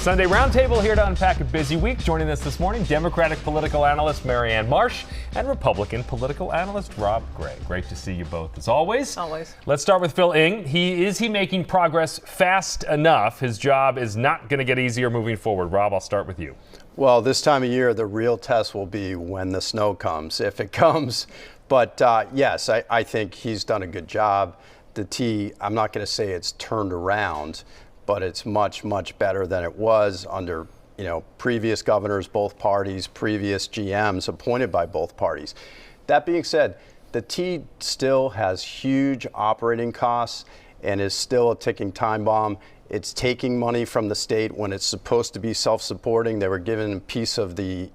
Sunday Roundtable here to unpack a busy week. Joining us this morning, Democratic political analyst Marianne Marsh and Republican political analyst Rob Gray. Great to see you both as always. Always. Let's start with Phil Ing. Is he making progress fast enough? His job is not going to get easier moving forward. Rob, I'll start with you. Well, this time of year, the real test will be when the snow comes, if it comes. But yes, I think he's done a good job. The T, I'm not going to say it's turned around, but it's much, much better than it was under, previous governors, both parties, previous GMs appointed by both parties. That being said, the T still has huge operating costs and is still a ticking time bomb. It's taking money from the state when it's supposed to be self-supporting. They were given a piece of the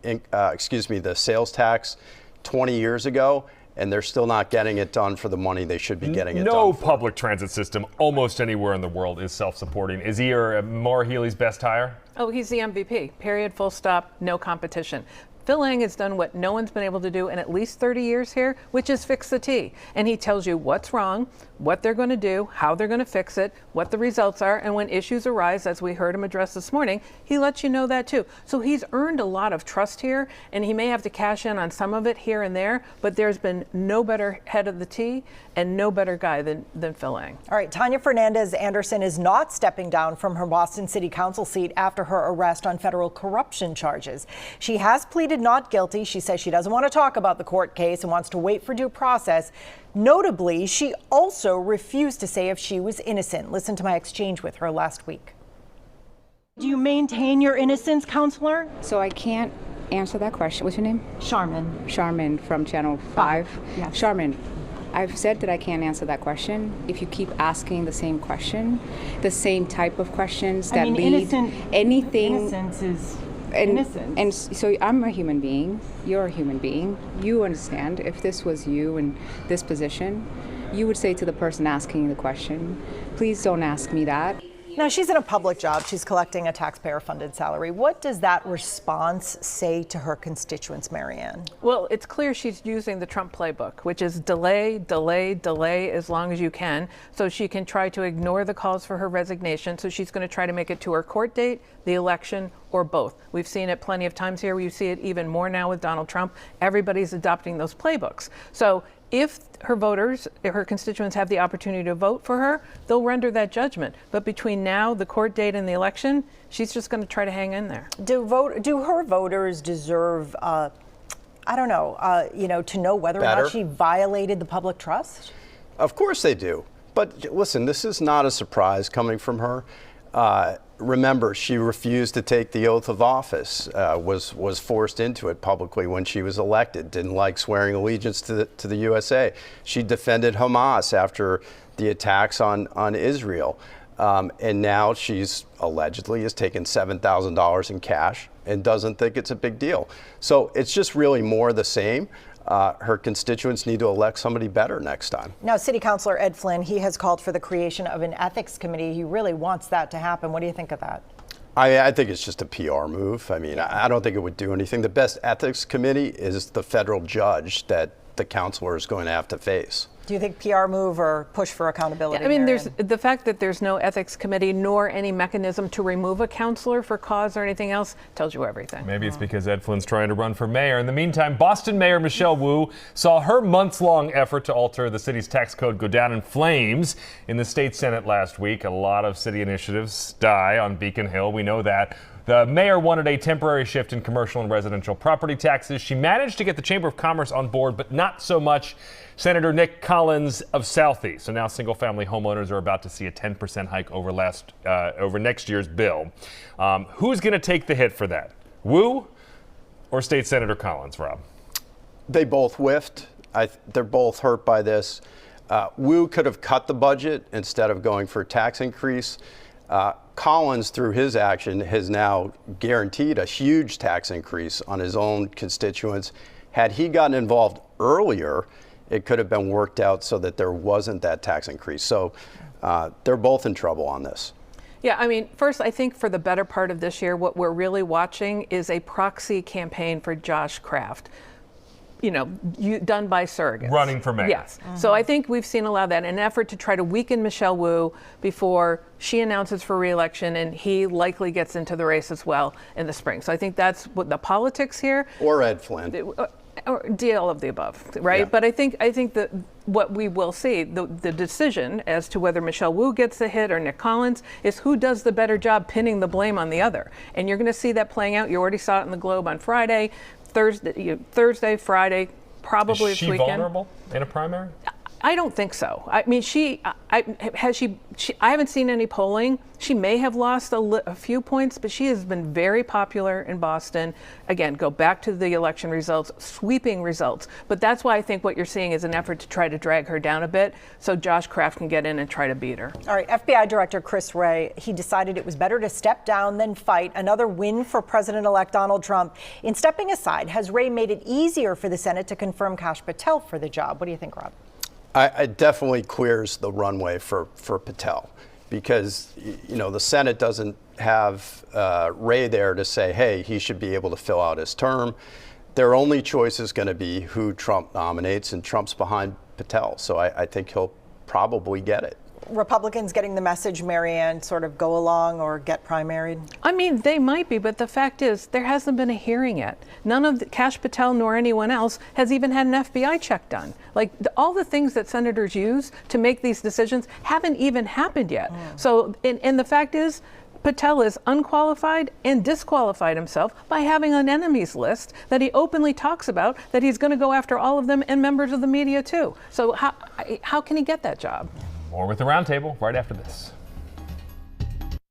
sales tax 20 years ago, and they're still not getting it done for the money they should be getting it done No for. public transit system almost anywhere in the world is self-supporting. Is he Maura Healey's best hire? Oh, he's the MVP. Period, full stop, no competition. Phil Ing has done what no one's been able to do in at least 30 years here, which is fix the T. And he tells you what's wrong, what they're going to do, how they're going to fix it, what the results are, and when issues arise, as we heard him address this morning, he lets you know that too. So he's earned a lot of trust here, and he may have to cash in on some of it here and there, but there's been no better head of the T and no better guy than Phil Ing. All right, Tanya Fernandez Anderson is not stepping down from her Boston City Council seat after her arrest on federal corruption charges. She has pleaded not guilty. She says she doesn't want to talk about the court case and wants to wait for due process. Notably, she also refused to say if she was innocent. Listen to my exchange with her last week. Do you maintain your innocence, counselor? So I can't answer that question. What's your name? Charmin. Charmin from Channel 5. Yes. Charmin, I've said that I can't answer that question. If you keep asking the same question, the same type of questions that lead anything. Innocence is innocence. And so I'm a human being. You're a human being. You understand if this was you in this position, you would say to the person asking the question, please don't ask me that. Now, she's in a public job. She's collecting a taxpayer-funded salary. What does that response say to her constituents, Marianne? Well, it's clear she's using the Trump playbook, which is delay, delay, delay as long as you can, so she can try to ignore the calls for her resignation. So she's going to try to make it to her court date, the election, or both. We've seen it plenty of times here. You see it even more now with Donald Trump. Everybody's adopting those playbooks. So if her voters, if her constituents have the opportunity to vote for her, they'll render that judgment. But between now, the court date, and the election, she's just going to try to hang in there. Do her voters deserve, to know whether or not she violated the public trust? Of course they do. But listen, this is not a surprise coming from her. Remember, she refused to take the oath of office, was forced into it publicly when she was elected, didn't like swearing allegiance to the USA. She defended Hamas after the attacks on Israel. And now she's allegedly has taken $7,000 in cash and doesn't think it's a big deal. So it's just really more the same. Her constituents need to elect somebody better next time. Now, City Councilor Ed Flynn, he has called for the creation of an ethics committee. He really wants that to happen. What do you think of that? I think it's just a PR move. I mean, I don't think it would do anything. The best ethics committee is the federal judge that the councilor is going to have to face. Do you think PR move or push for accountability? Yeah, I mean, there's the fact that there's no ethics committee nor any mechanism to remove a counselor for cause or anything else tells you everything. Maybe it's because Ed Flynn's trying to run for mayor. In the meantime, Boston Mayor Michelle Wu saw her months-long effort to alter the city's tax code go down in flames in the state Senate last week. A lot of city initiatives die on Beacon Hill. We know that. The mayor wanted a temporary shift in commercial and residential property taxes. She managed to get the Chamber of Commerce on board, but not so much Senator Nick Collins of Southie. So now single-family homeowners are about to see a 10% hike over next year's bill. Who's going to take the hit for that? Wu or State Senator Collins, Rob? They both whiffed. They're both hurt by this. Wu could have cut the budget instead of going for a tax increase. Collins, through his action, has now guaranteed a huge tax increase on his own constituents. Had he gotten involved earlier, it could have been worked out so that there wasn't that tax increase. So they're both in trouble on this. Yeah, I mean, first, I think for the better part of this year, what we're really watching is a proxy campaign for Josh Kraft. done by surrogates. Running for mayor. Yes. So I think we've seen a lot of that, an effort to try to weaken Michelle Wu before she announces for re-election, and he likely gets into the race as well in the spring. So I think that's what the politics here. Or Ed Flynn. Or all of the above, right? Yeah. But I think that what we will see, the decision as to whether Michelle Wu gets the hit or Nick Collins, is who does the better job pinning the blame on the other. And you're going to see that playing out. You already saw it in the Globe on Friday, Thursday, Friday, probably Is this she weekend. vulnerable in a primary? I don't think so. I mean, I haven't seen any polling. She may have lost a few points, but she has been very popular in Boston. Again, go back to the election results, sweeping results. But that's why I think what you're seeing is an effort to try to drag her down a bit so Josh Kraft can get in and try to beat her. All right, FBI Director Chris Wray, he decided it was better to step down than fight. Another win for President-elect Donald Trump. In stepping aside, has Wray made it easier for the Senate to confirm Kash Patel for the job? What do you think, Rob? It definitely clears the runway for Patel, because the Senate doesn't have Wray there to say, hey, he should be able to fill out his term. Their only choice is going to be who Trump nominates, and Trump's behind Patel. So I think he'll probably get it. Republicans getting the message, Marianne, sort of go along or get primaried? I mean, they might be, but the fact is there hasn't been a hearing yet. None of Kash Patel nor anyone else has even had an FBI check done. Like all the things that senators use to make these decisions haven't even happened yet. So, and the fact is, Patel is unqualified and disqualified himself by having an enemies list that he openly talks about, that he's going to go after all of them and members of the media too. So how can he get that job? More with the Roundtable right after this.